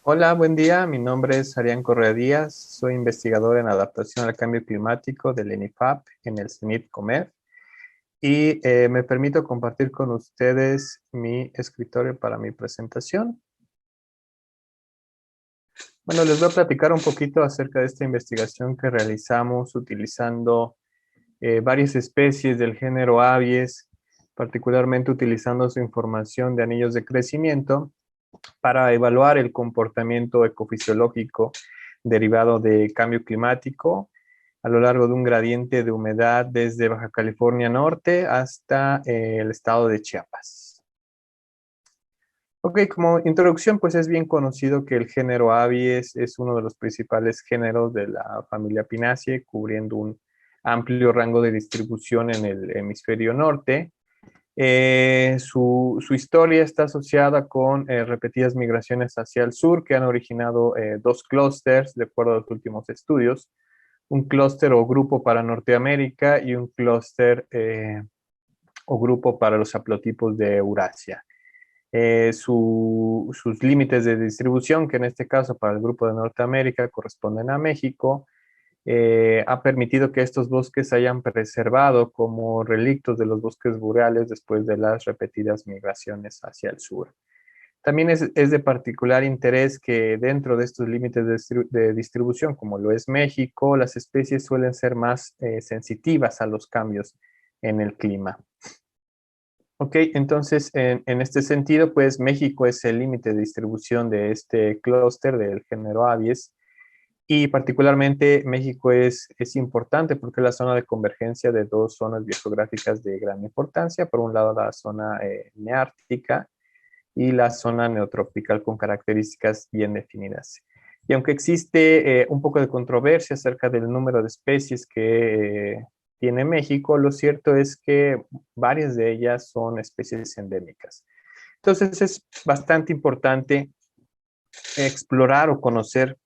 Hola, buen día. Mi nombre es Arián Correa Díaz. Soy investigador en adaptación al cambio climático del ENIFAP en el CENIT Comer y me permito compartir con ustedes mi escritorio para mi presentación. Bueno, les voy a platicar un poquito acerca de esta investigación que realizamos utilizando varias especies del género Abies, particularmente utilizando su información de anillos de crecimiento para evaluar el comportamiento ecofisiológico derivado de cambio climático a lo largo de un gradiente de humedad desde Baja California Norte hasta el estado de Chiapas. Ok, como introducción, pues es bien conocido que el género Abies es uno de los principales géneros de la familia Pinaceae, cubriendo un amplio rango de distribución en el hemisferio norte. Su historia está asociada con repetidas migraciones hacia el sur que han originado dos clústeres, de acuerdo a los últimos estudios. Un clúster o grupo para Norteamérica y un clúster o grupo para los haplotipos de Eurasia. Sus límites de distribución, que en este caso para el grupo de Norteamérica corresponden a México, ha permitido que estos bosques se hayan preservado como relictos de los bosques boreales después de las repetidas migraciones hacia el sur. También es de particular interés que dentro de estos límites de distribución, como lo es México, las especies suelen ser más sensitivas a los cambios en el clima. Ok, entonces en este sentido, pues México es el límite de distribución de este clúster del género Abies. Y particularmente México es importante porque es la zona de convergencia de dos zonas biogeográficas de gran importancia. Por un lado, la zona neártica y la zona neotropical con características bien definidas. Y aunque existe un poco de controversia acerca del número de especies que tiene México, lo cierto es que varias de ellas son especies endémicas. Entonces es bastante importante explorar o conocer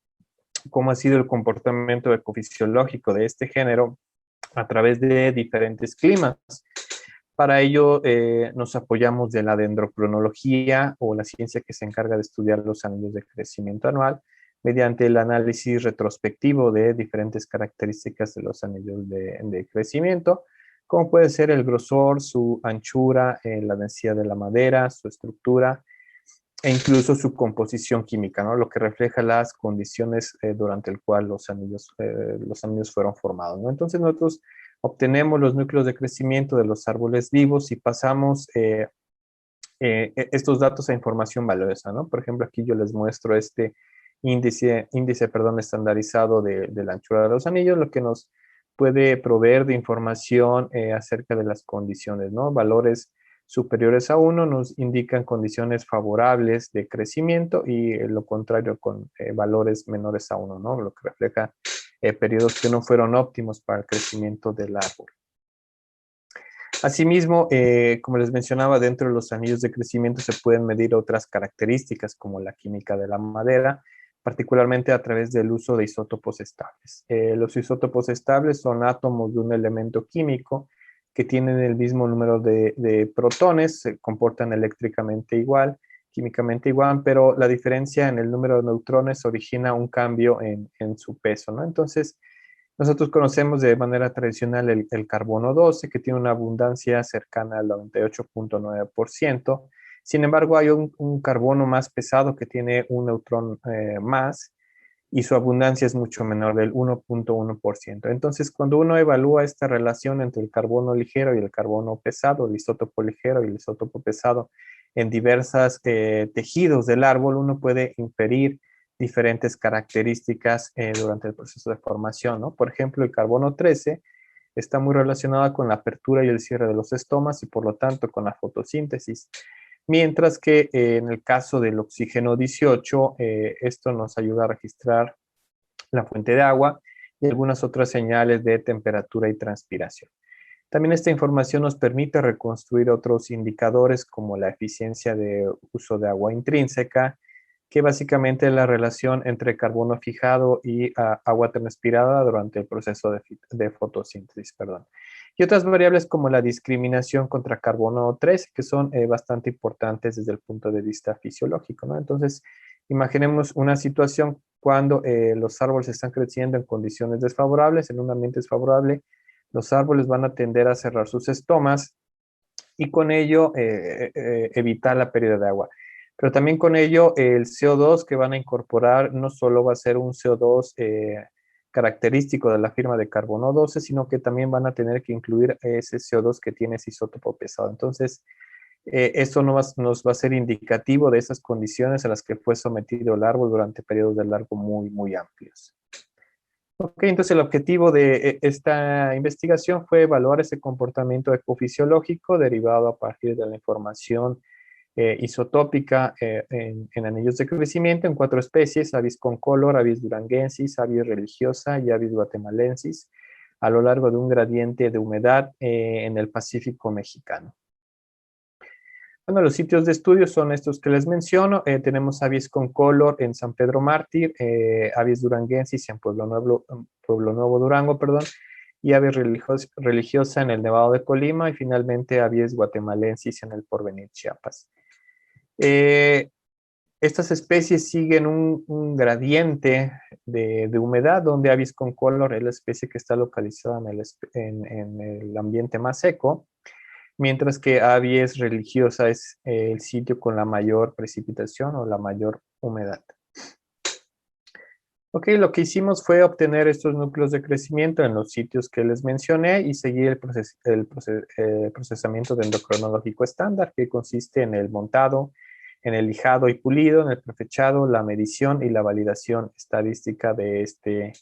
cómo ha sido el comportamiento ecofisiológico de este género a través de diferentes climas. Para ello nos apoyamos de la dendrocronología o la ciencia que se encarga de estudiar los anillos de crecimiento anual mediante el análisis retrospectivo de diferentes características de los anillos de crecimiento, como puede ser el grosor, su anchura, la densidad de la madera, su estructura, e incluso su composición química, ¿no? Lo que refleja las condiciones durante el cual los anillos fueron formados, ¿no? Entonces nosotros obtenemos los núcleos de crecimiento de los árboles vivos y pasamos estos datos a información valiosa, ¿no? Por ejemplo, aquí yo les muestro este índice estandarizado de la anchura de los anillos, lo que nos puede proveer de información acerca de las condiciones, ¿no? Valores superiores a 1 nos indican condiciones favorables de crecimiento y lo contrario con valores menores a 1, ¿no? Lo que refleja periodos que no fueron óptimos para el crecimiento del árbol. Asimismo, como les mencionaba, dentro de los anillos de crecimiento se pueden medir otras características como la química de la madera, particularmente a través del uso de isótopos estables. Los isótopos estables son átomos de un elemento químico que tienen el mismo número de protones, se comportan eléctricamente igual, químicamente igual, pero la diferencia en el número de neutrones origina un cambio en su peso, ¿no? Entonces, nosotros conocemos de manera tradicional el carbono 12, que tiene una abundancia cercana al 98.9%. Sin embargo, hay un carbono más pesado que tiene un neutrón más y su abundancia es mucho menor, del 1.1%. Entonces, cuando uno evalúa esta relación entre el carbono ligero y el carbono pesado, el isótopo ligero y el isótopo pesado en diversos tejidos del árbol, uno puede inferir diferentes características durante el proceso de formación, ¿no? Por ejemplo, el carbono 13 está muy relacionado con la apertura y el cierre de los estomas y por lo tanto con la fotosíntesis. Mientras que en el caso del oxígeno 18, esto nos ayuda a registrar la fuente de agua y algunas otras señales de temperatura y transpiración. También esta información nos permite reconstruir otros indicadores como la eficiencia de uso de agua intrínseca, que básicamente es la relación entre carbono fijado y agua transpirada durante el proceso de fotosíntesis, perdón. Y otras variables como la discriminación contra carbono 13, que son bastante importantes desde el punto de vista fisiológico, ¿no? Entonces, Imaginemos una situación cuando los árboles están creciendo en condiciones desfavorables, en un ambiente desfavorable, los árboles van a tender a cerrar sus estomas y con ello evitar la pérdida de agua. Pero también con ello el CO2 que van a incorporar no solo va a ser un CO2 característico de la firma de carbono 12, sino que también van a tener que incluir ese CO2 que tiene ese isótopo pesado. Entonces, esto nos va a ser indicativo de esas condiciones a las que fue sometido el árbol durante periodos de largo muy, muy amplios. Ok, entonces el objetivo de esta investigación fue evaluar ese comportamiento ecofisiológico derivado a partir de la información isotópica en anillos de crecimiento en 4 especies: Abies concolor, Abies duranguensis, Abies religiosa y Abies guatemalensis, a lo largo de un gradiente de humedad en el Pacífico mexicano. Bueno, los sitios de estudio son estos que les menciono. Tenemos Abies concolor en San Pedro Mártir, Abies duranguensis en Pueblo Nuevo Durango, perdón, y Abies religiosa en el Nevado de Colima, y finalmente Abies guatemalensis en el Porvenir, Chiapas. Estas especies siguen un gradiente de humedad, donde Abies concolor es la especie que está localizada en el ambiente más seco, mientras que Abies religiosa es el sitio con la mayor precipitación o la mayor humedad. Ok, lo que hicimos fue obtener estos núcleos de crecimiento en los sitios que les mencioné y seguir el procesamiento dendrocronológico estándar, que consiste en el montado, en el lijado y pulido, en el prefechado, la medición y la validación estadística de este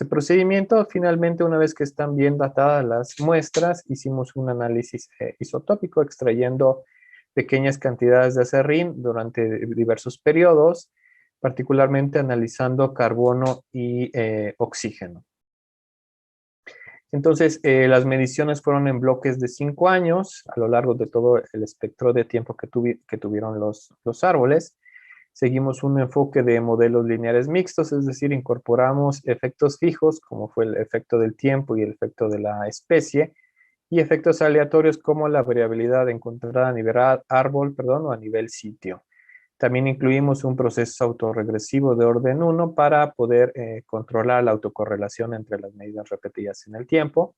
procedimiento. Finalmente, una vez que están bien datadas las muestras, hicimos un análisis isotópico extrayendo pequeñas cantidades de acerrín durante diversos periodos, particularmente analizando carbono y oxígeno. Entonces, las mediciones fueron en bloques de 5 años, a lo largo de todo el espectro de tiempo que tuvieron los árboles. Seguimos un enfoque de modelos lineares mixtos, es decir, incorporamos efectos fijos, como fue el efecto del tiempo y el efecto de la especie, y efectos aleatorios como la variabilidad encontrada a nivel árbol, o a nivel sitio. También incluimos un proceso autorregresivo de orden 1 para poder controlar la autocorrelación entre las medidas repetidas en el tiempo.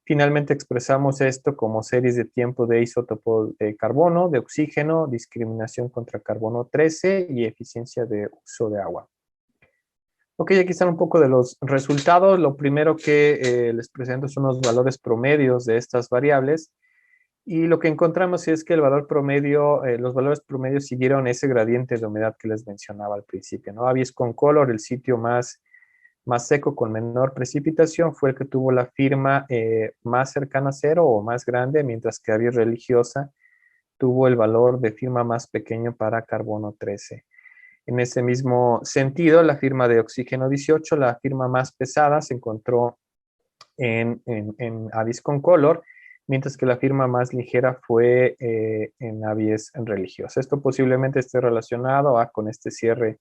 Finalmente expresamos esto como series de tiempo de isótopos de carbono, de oxígeno, discriminación contra carbono 13 y eficiencia de uso de agua. Ok, aquí están un poco de los resultados. Lo primero que les presento son los valores promedios de estas variables. Y lo que encontramos es que el valor promedio, los valores promedios siguieron ese gradiente de humedad que les mencionaba al principio, ¿no? Abies concolor, el sitio más seco con menor precipitación, fue el que tuvo la firma más cercana a cero o más grande, mientras que Abies religiosa tuvo el valor de firma más pequeño para carbono 13. En ese mismo sentido, la firma de oxígeno 18, la firma más pesada, se encontró en Abies concolor, mientras que la firma más ligera fue en Abies religiosa. Esto posiblemente esté relacionado con este cierre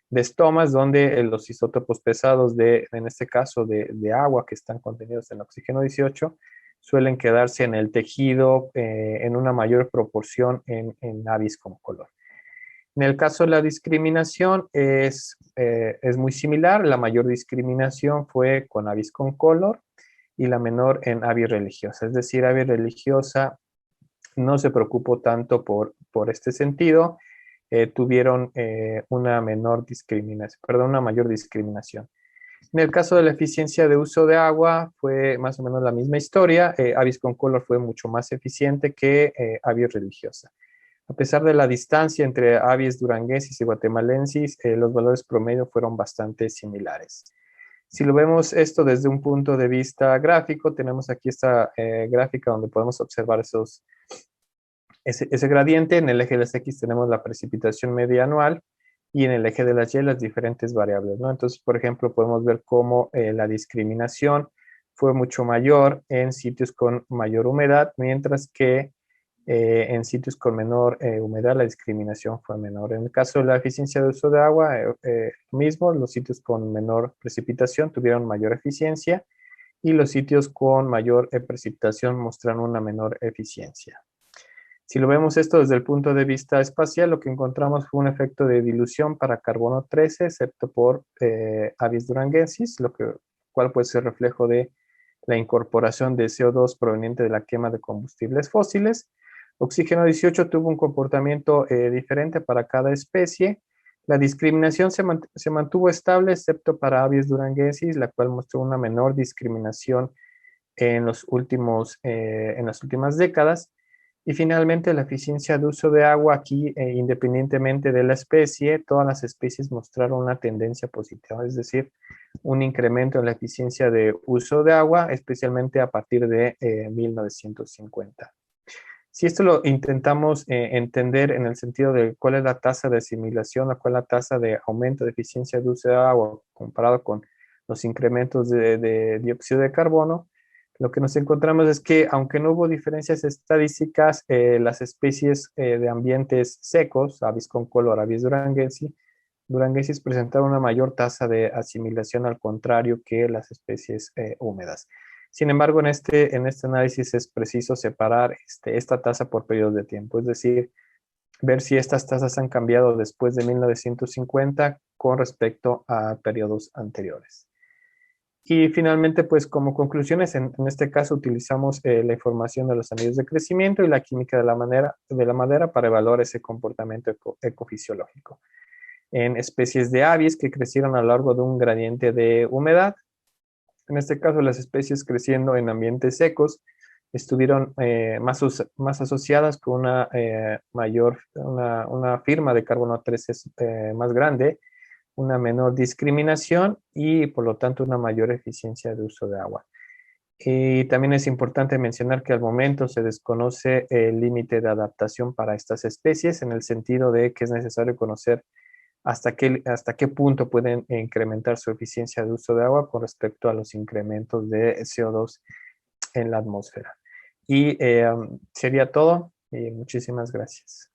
de estomas, donde los isótopos pesados en este caso de agua que están contenidos en oxígeno 18, suelen quedarse en el tejido en una mayor proporción en Abies concolor. En el caso de la discriminación es muy similar. La mayor discriminación fue con Abies concolor y la menor en Abies religiosa. Es decir, Abies religiosa no se preocupó tanto por este sentido, tuvieron una mayor discriminación. En el caso de la eficiencia de uso de agua, fue más o menos la misma historia. Abies concolor fue mucho más eficiente que Abies religiosa. A pesar de la distancia entre Abies duranguensis y guatemalensis, los valores promedio fueron bastante similares. Si lo vemos esto desde un punto de vista gráfico, tenemos aquí esta gráfica donde podemos observar ese gradiente. En el eje de las X tenemos la precipitación media anual y en el eje de las Y las diferentes variables, ¿no? Entonces, por ejemplo, podemos ver cómo la discriminación fue mucho mayor en sitios con mayor humedad, mientras que en sitios con menor humedad la discriminación fue menor. En el caso de la eficiencia de uso de agua, mismo, los sitios con menor precipitación tuvieron mayor eficiencia y los sitios con mayor precipitación mostraron una menor eficiencia. Si lo vemos esto desde el punto de vista espacial, lo que encontramos fue un efecto de dilución para carbono 13, excepto por Abies durangensis, cual puede ser reflejo de la incorporación de CO2 proveniente de la quema de combustibles fósiles. Oxígeno 18 tuvo un comportamiento diferente para cada especie. La discriminación se mantuvo estable, excepto para Abies durangensis, la cual mostró una menor discriminación en en las últimas décadas. Y finalmente, la eficiencia de uso de agua aquí, independientemente de la especie, todas las especies mostraron una tendencia positiva, es decir, un incremento en la eficiencia de uso de agua, especialmente a partir de 1950. Si esto lo intentamos entender en el sentido de cuál es la tasa de asimilación o cuál es la tasa de aumento de eficiencia de uso de agua comparado con los incrementos de dióxido de carbono, lo que nos encontramos es que, aunque no hubo diferencias estadísticas, las especies de ambientes secos, Abies concolor, Abies durangensis, presentaron una mayor tasa de asimilación, al contrario que las especies húmedas. Sin embargo, en este análisis es preciso separar esta tasa por periodos de tiempo, es decir, ver si estas tasas han cambiado después de 1950 con respecto a periodos anteriores. Y finalmente, pues como conclusiones, en este caso utilizamos la información de los anillos de crecimiento y la química de la madera para evaluar ese comportamiento ecofisiológico. En especies de aves que crecieron a lo largo de un gradiente de humedad, en este caso las especies creciendo en ambientes secos, estuvieron más asociadas con una firma de carbono 13 más grande, una menor discriminación y por lo tanto una mayor eficiencia de uso de agua. Y también es importante mencionar que al momento se desconoce el límite de adaptación para estas especies, en el sentido de que es necesario conocer hasta qué punto pueden incrementar su eficiencia de uso de agua con respecto a los incrementos de CO2 en la atmósfera. Y sería todo. Y muchísimas gracias.